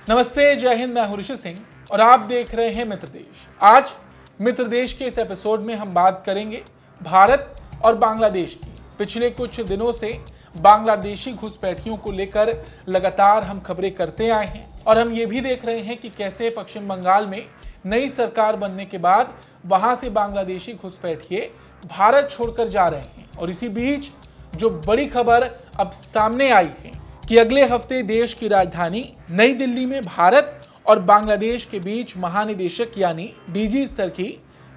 नमस्ते, जय हिंद। मैं हूं ऋषि सिंह और आप देख रहे हैं मित्र देश। आज मित्र देश के इस एपिसोड में हम बात करेंगे भारत और बांग्लादेश की। पिछले कुछ दिनों से बांग्लादेशी घुसपैठियों को लेकर लगातार हम खबरें करते आए हैं और हम ये भी देख रहे हैं कि कैसे पश्चिम बंगाल में नई सरकार बनने के बाद वहां से बांग्लादेशी घुसपैठिए भारत छोड़कर जा रहे हैं। और इसी बीच जो बड़ी खबर अब सामने आई है कि अगले हफ्ते देश की राजधानी नई दिल्ली में भारत और बांग्लादेश के बीच महानिदेशक यानी डीजी स्तर की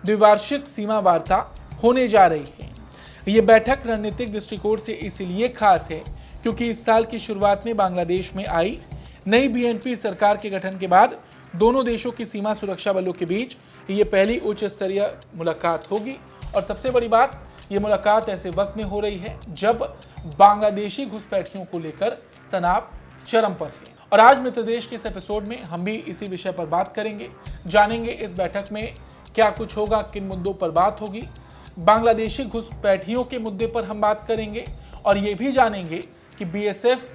द्विवार्षिक सीमा वार्ता होने जा रही है। ये बैठक रणनीतिक दृष्टिकोण से इसलिए खास है क्योंकि इस साल की शुरुआत में बांग्लादेश में आई नई बीएनपी सरकार के गठन के बाद दोनों देशों की सीमा सुरक्षा बलों के बीच ये पहली उच्च स्तरीय मुलाकात होगी। और सबसे बड़ी बात, ये मुलाकात ऐसे वक्त में हो रही है जब बांग्लादेशी घुसपैठियों को लेकर तनाव चरम पर है। और आज मित्र देश के इस एपिसोड में हम भी इसी विषय पर बात करेंगे, जानेंगे इस बैठक में क्या कुछ होगा, किन मुद्दों पर बात होगी। बांग्लादेशी घुसपैठियों के मुद्दे पर हम बात करेंगे और ये भी जानेंगे कि बीएसएफ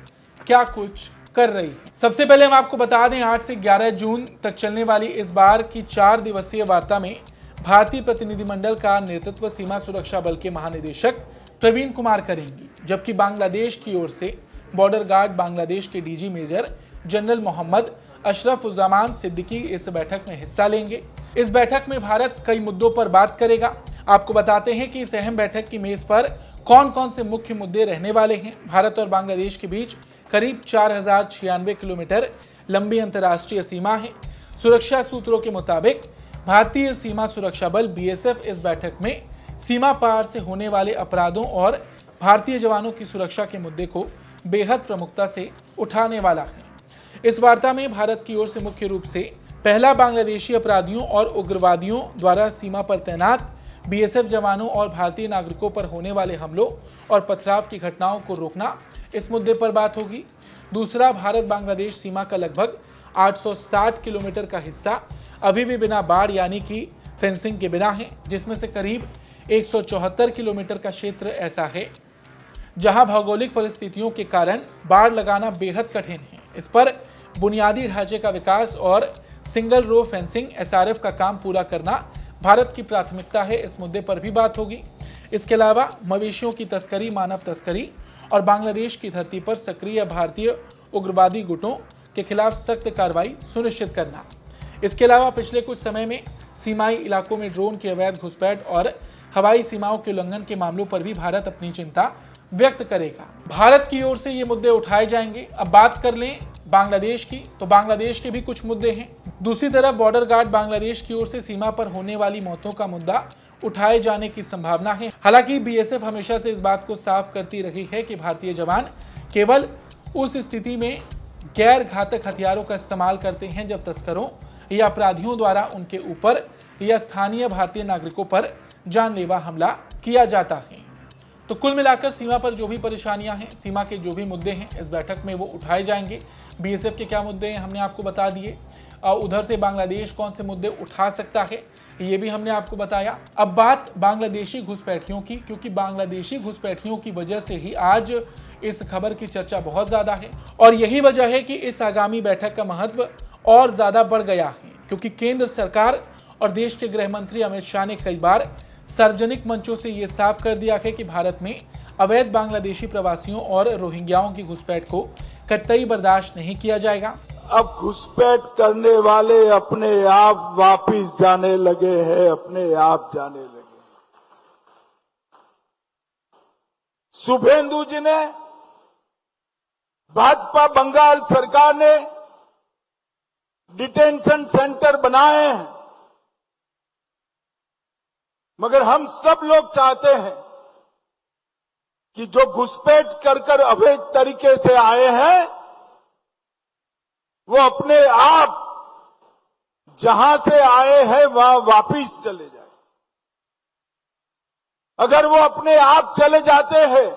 क्या कुछ कर रही है। सबसे पहले हम आपको बता दें, 8 से 11 जून तक चलने वाली इस बार की 4 दिवसीय वार्ता में भारतीय प्रतिनिधिमंडल का नेतृत्व सीमा सुरक्षा बल के महानिदेशक प्रवीण कुमार करेंगी, जबकि बांग्लादेश की ओर से बॉर्डर गार्ड बांग्लादेश के DG major general Mohammad Ashrafuzzaman Siddiqui इस बैठक में हिस्सा लेंगे। इस बैठक में भारत कई मुद्दों पर बात करेगा। आपको बताते हैं कि इस अहम बैठक की मेज पर कौन कौन से मुख्य मुद्दे रहने वाले हैं। भारत और बांग्लादेश के बीच करीब 4096 किलोमीटर लंबी अंतर्राष्ट्रीय सीमा है। सुरक्षा सूत्रों के मुताबिक भारतीय सीमा सुरक्षा बल बीएसएफ इस बैठक में सीमा पार से होने वाले अपराधों और भारतीय जवानों की सुरक्षा के मुद्दे को बेहद प्रमुखता से उठाने वाला है। इस वार्ता में भारत की ओर से मुख्य रूप से पहला, बांग्लादेशी अपराधियों और उग्रवादियों द्वारा सीमा पर तैनात बीएसएफ जवानों और भारतीय नागरिकों पर होने वाले हमलों और पथराव की घटनाओं को रोकना, इस मुद्दे पर बात होगी। दूसरा, भारत बांग्लादेश सीमा का लगभग 860 किलोमीटर का हिस्सा अभी भी बिना बाढ़ यानी कि फेंसिंग के बिना है, जिसमें से करीब 174 किलोमीटर का क्षेत्र ऐसा है जहां भौगोलिक परिस्थितियों के कारण बाढ़ लगाना बेहद कठिन है। इस पर बुनियादी ढांचे का विकास और सिंगल रो फेंसिंग एसआरएफ का काम पूरा करना भारत की प्राथमिकता है, इस मुद्दे पर भी बात होगी। इसके अलावा मवेशियों की तस्करी, मानव तस्करी और बांग्लादेश की धरती पर सक्रिय भारतीय उग्रवादी गुटों के खिलाफ सख्त कार्रवाई सुनिश्चित करना। इसके अलावा पिछले कुछ समय में सीमाई इलाकों में ड्रोन की अवैध घुसपैठ और हवाई सीमाओं के उल्लंघन के मामलों पर भी भारत अपनी चिंता व्यक्त करेगा। भारत की ओर से ये मुद्दे उठाए जाएंगे। अब बात कर लें बांग्लादेश की, तो बांग्लादेश के भी कुछ मुद्दे हैं। दूसरी तरफ बॉर्डर गार्ड बांग्लादेश की ओर से सीमा पर होने वाली मौतों का मुद्दा उठाए जाने की संभावना है। हालांकि बीएसएफ हमेशा से इस बात को साफ करती रही है कि भारतीय जवान केवल उस स्थिति में गैर घातक हथियारों का इस्तेमाल करते हैं जब तस्करों या अपराधियों द्वारा उनके ऊपर या स्थानीय भारतीय नागरिकों पर जानलेवा हमला किया जाता है। तो कुल मिलाकर सीमा पर जो भी परेशानियां हैं, सीमा के जो भी मुद्दे हैं, इस बैठक में वो उठाए जाएंगे। बीएसएफ के क्या मुद्दे हैं हमने आपको बता दिए। उधर से बांग्लादेश कौन से मुद्दे उठा सकता है ये भी हमने आपको बताया। अब बात बांग्लादेशी घुसपैठियों की, क्योंकि बांग्लादेशी घुसपैठियों की वजह से ही आज इस खबर की चर्चा बहुत ज्यादा है और यही वजह है कि इस आगामी बैठक का महत्व और ज्यादा बढ़ गया है, क्योंकि केंद्र सरकार और देश के गृह मंत्री अमित शाह ने कई बार सार्वजनिक मंचों से यह साफ कर दिया है कि भारत में अवैध बांग्लादेशी प्रवासियों और रोहिंग्याओं की घुसपैठ को कतई बर्दाश्त नहीं किया जाएगा। अब घुसपैठ करने वाले अपने आप वापिस जाने लगे हैं, अपने आप जाने लगे। शुभेंदु जी ने, भाजपा बंगाल सरकार ने डिटेंशन सेंटर बनाए हैं, मगर हम सब लोग चाहते हैं कि जो घुसपैठ कर अवैध तरीके से आए हैं वो अपने आप जहां से आए हैं वहां वापिस चले जाए। अगर वो अपने आप चले जाते हैं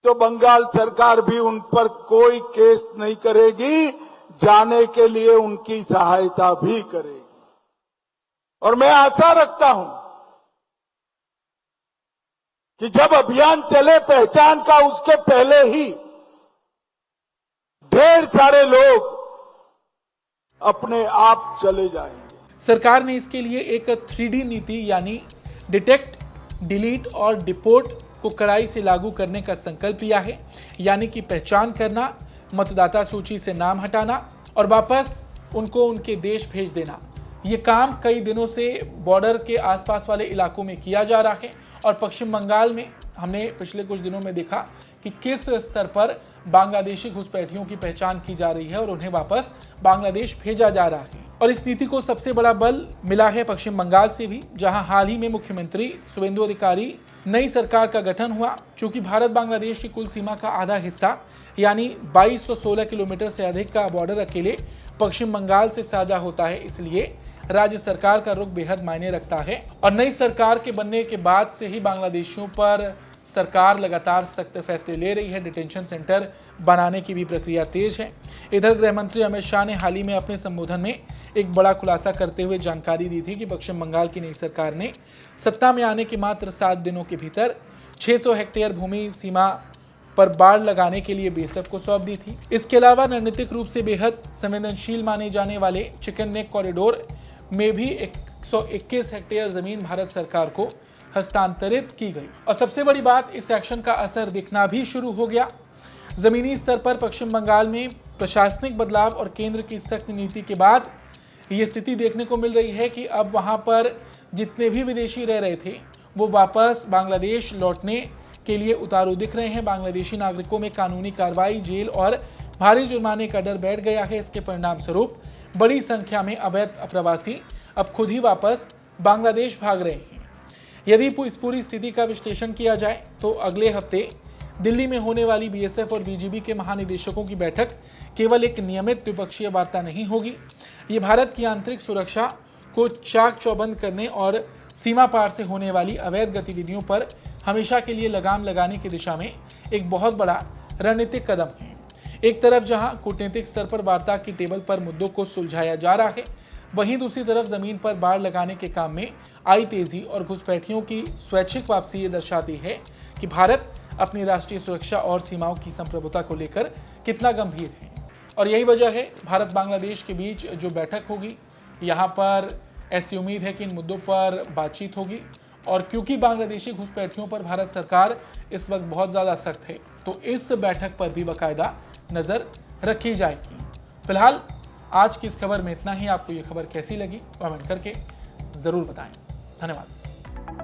तो बंगाल सरकार भी उन पर कोई केस नहीं करेगी, जाने के लिए उनकी सहायता भी करेगी। और मैं आशा रखता हूं कि जब अभियान चले पहचान का, उसके पहले ही ढेर सारे लोग अपने आप चले जाएंगे। सरकार ने इसके लिए एक 3D नीति यानी डिटेक्ट, डिलीट और डिपोर्ट को कड़ाई से लागू करने का संकल्प लिया है। यानी कि पहचान करना, मतदाता सूची से नाम हटाना और वापस उनको उनके देश भेज देना। ये काम कई दिनों से बॉर्डर के आसपास वाले इलाकों में किया जा रहा है और पश्चिम बंगाल में हमने पिछले कुछ दिनों में देखा कि किस स्तर पर बांग्लादेशी घुसपैठियों की पहचान की जा रही है और उन्हें वापस बांग्लादेश भेजा जा रहा है। और इस नीति को सबसे बड़ा बल मिला है पश्चिम बंगाल से भी, जहां हाल ही में मुख्यमंत्री शुवेंदु अधिकारी नई सरकार का गठन हुआ। क्योंकि भारत बांग्लादेश की कुल सीमा का आधा हिस्सा यानी 2216 किलोमीटर से अधिक का बॉर्डर अकेले पश्चिम बंगाल से साझा होता है, इसलिए राज्य सरकार का रुख बेहद मायने रखता है। और नई सरकार के बनने के बाद से ही बांग्लादेशियों पर सरकार लगातार सख्त फैसले ले रही है। डिटेंशन सेंटर बनाने की भी प्रक्रिया तेज है। इधर गृह मंत्री अमित शाह ने हाल ही में अपने संबोधन में एक बड़ा खुलासा करते हुए जानकारी दी थी कि पश्चिम बंगाल की नई सरकार ने सत्ता में आने के मात्र 7 दिनों के भीतर 600 हेक्टेयर भूमि सीमा पर बाड़ लगाने के लिए बीएसएफ को सौंप दी थी। इसके अलावा रणनीतिक रूप से बेहद संवेदनशील माने जाने वाले चिकन नेक कॉरिडोर में भी 121 हेक्टेयर जमीन भारत सरकार को हस्तांतरित की गई। और सबसे बड़ी बात, इस एक्शन का असर दिखना भी शुरू हो गया। जमीनी स्तर पर पश्चिम बंगाल में प्रशासनिक बदलाव और केंद्र की सख्त नीति के बाद ये स्थिति देखने को मिल रही है कि अब वहां पर जितने भी विदेशी रह रहे थे वो वापस बांग्लादेश लौटने के लिए उतारू दिख रहे हैं। बांग्लादेशी नागरिकों में कानूनी कार्रवाई, जेल और भारी जुर्माने का डर बैठ गया है। इसके परिणाम स्वरूप बड़ी संख्या में अवैध अप्रवासी अब खुद ही वापस बांग्लादेश भाग रहे हैं। यदि इस पूरी स्थिति का विश्लेषण किया जाए तो अगले हफ्ते दिल्ली में होने वाली बीएसएफ और बीजीबी के महानिदेशकों की बैठक केवल एक नियमित द्विपक्षीय वार्ता नहीं होगी। ये भारत की आंतरिक सुरक्षा को चाक चौबंद करने और सीमा पार से होने वाली अवैध गतिविधियों पर हमेशा के लिए लगाम लगाने की दिशा में एक बहुत बड़ा रणनीतिक कदम है। एक तरफ जहां कूटनीतिक स्तर पर वार्ता की टेबल पर मुद्दों को सुलझाया जा रहा है, वहीं दूसरी तरफ जमीन पर बाड़ लगाने के काम में आई तेजी और घुसपैठियों की स्वैच्छिक वापसी ये दर्शाती है कि भारत अपनी राष्ट्रीय सुरक्षा और सीमाओं की संप्रभुता को लेकर कितना गंभीर है। और यही वजह है भारत बांग्लादेश के बीच जो बैठक होगी, यहाँ पर ऐसी उम्मीद है कि इन मुद्दों पर बातचीत होगी। और क्योंकि बांग्लादेशी घुसपैठियों पर भारत सरकार इस वक्त बहुत ज़्यादा सख्त है, तो इस बैठक पर भी बाकायदा नज़र रखी जाएगी। फिलहाल आज की इस खबर में इतना ही। आपको ये खबर कैसी लगी कमेंट करके ज़रूर बताएं। धन्यवाद।